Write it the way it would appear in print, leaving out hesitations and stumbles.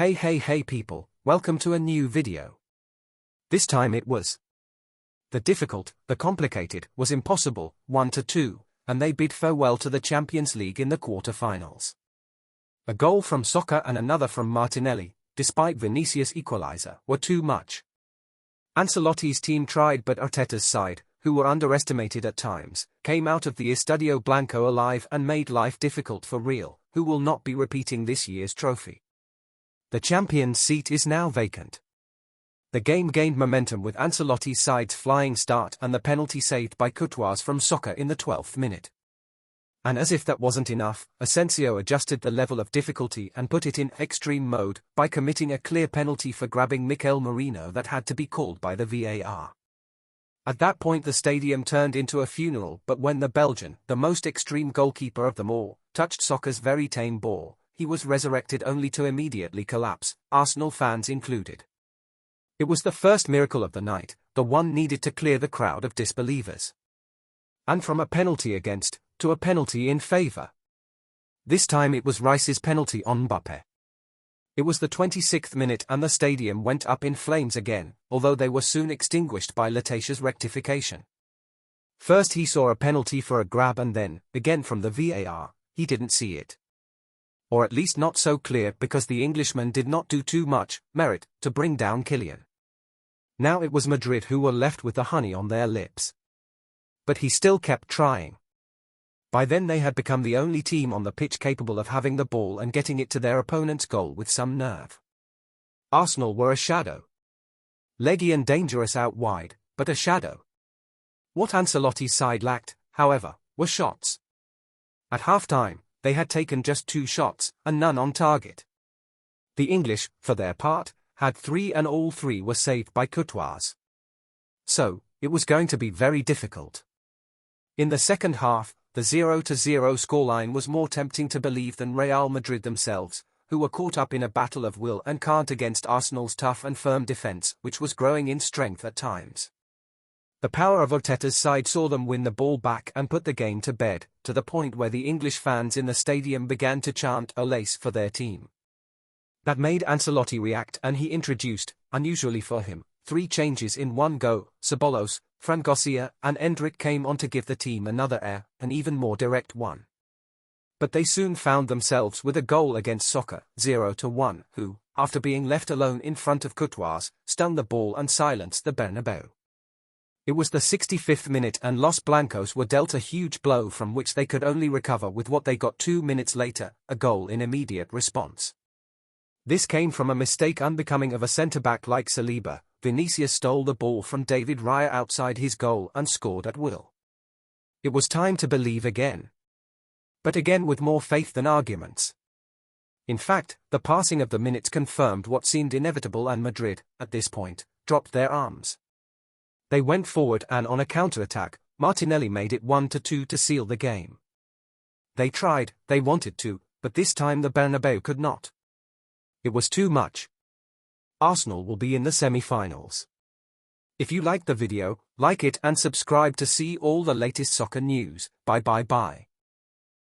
Hey people, welcome to a new video. This time it was the difficult, the complicated, was impossible, 1-2, and they bid farewell to the Champions League in the quarter-finals. A goal from Soccer and another from Martinelli, despite Vinicius' equalizer, were too much. Ancelotti's team tried, but Arteta's side, who were underestimated at times, came out of the Estadio Blanco alive and made life difficult for Real, who will not be repeating this year's trophy. The champions' seat is now vacant. The game gained momentum with Ancelotti's side's flying start and the penalty saved by Courtois from Soccer in the 12th minute. And as if that wasn't enough, Asensio adjusted the level of difficulty and put it in extreme mode by committing a clear penalty for grabbing Mikel Merino that had to be called by the VAR. At that point the stadium turned into a funeral, but when the Belgian, the most extreme goalkeeper of them all, touched Soccer's very tame ball, he was resurrected only to immediately collapse, Arsenal fans included. It was the first miracle of the night, the one needed to clear the crowd of disbelievers. And from a penalty against, to a penalty in favour. This time it was Rice's penalty on Mbappé. It was the 26th minute and the stadium went up in flames again, although they were soon extinguished by Letitia's rectification. First he saw a penalty for a grab and then, again from the VAR, he didn't see it. Or at least not so clear, because the Englishman did not do too much merit to bring down Kylian. Now it was Madrid who were left with the honey on their lips. But he still kept trying. By then they had become the only team on the pitch capable of having the ball and getting it to their opponent's goal with some nerve. Arsenal were a shadow. Leggy and dangerous out wide, but a shadow. What Ancelotti's side lacked, however, were shots. At half-time, they had taken just 2 shots, and none on target. The English, for their part, had 3 and all 3 were saved by Courtois. So, it was going to be very difficult. In the second half, the 0-0 scoreline was more tempting to believe than Real Madrid themselves, who were caught up in a battle of will and can't against Arsenal's tough and firm defense, which was growing in strength at times. The power of Arteta's side saw them win the ball back and put the game to bed, to the point where the English fans in the stadium began to chant "Olace" for their team. That made Ancelotti react and he introduced, unusually for him, 3 changes in one go. Ceballos, Fran Garcia and Endrick came on to give the team another air, an even more direct one. But they soon found themselves with a goal against Soccer, 0-1, who, after being left alone in front of Courtois, stung the ball and silenced the Bernabeu. It was the 65th minute and Los Blancos were dealt a huge blow from which they could only recover with what they got 2 minutes later, a goal in immediate response. This came from a mistake unbecoming of a centre-back like Saliba. Vinicius stole the ball from David Raya outside his goal and scored at will. It was time to believe again. But again with more faith than arguments. In fact, the passing of the minutes confirmed what seemed inevitable and Madrid, at this point, dropped their arms. They went forward and on a counter-attack, Martinelli made it 1-2 to seal the game. They tried, they wanted to, but this time the Bernabeu could not. It was too much. Arsenal will be in the semi-finals. If you liked the video, like it and subscribe to see all the latest soccer news. Bye.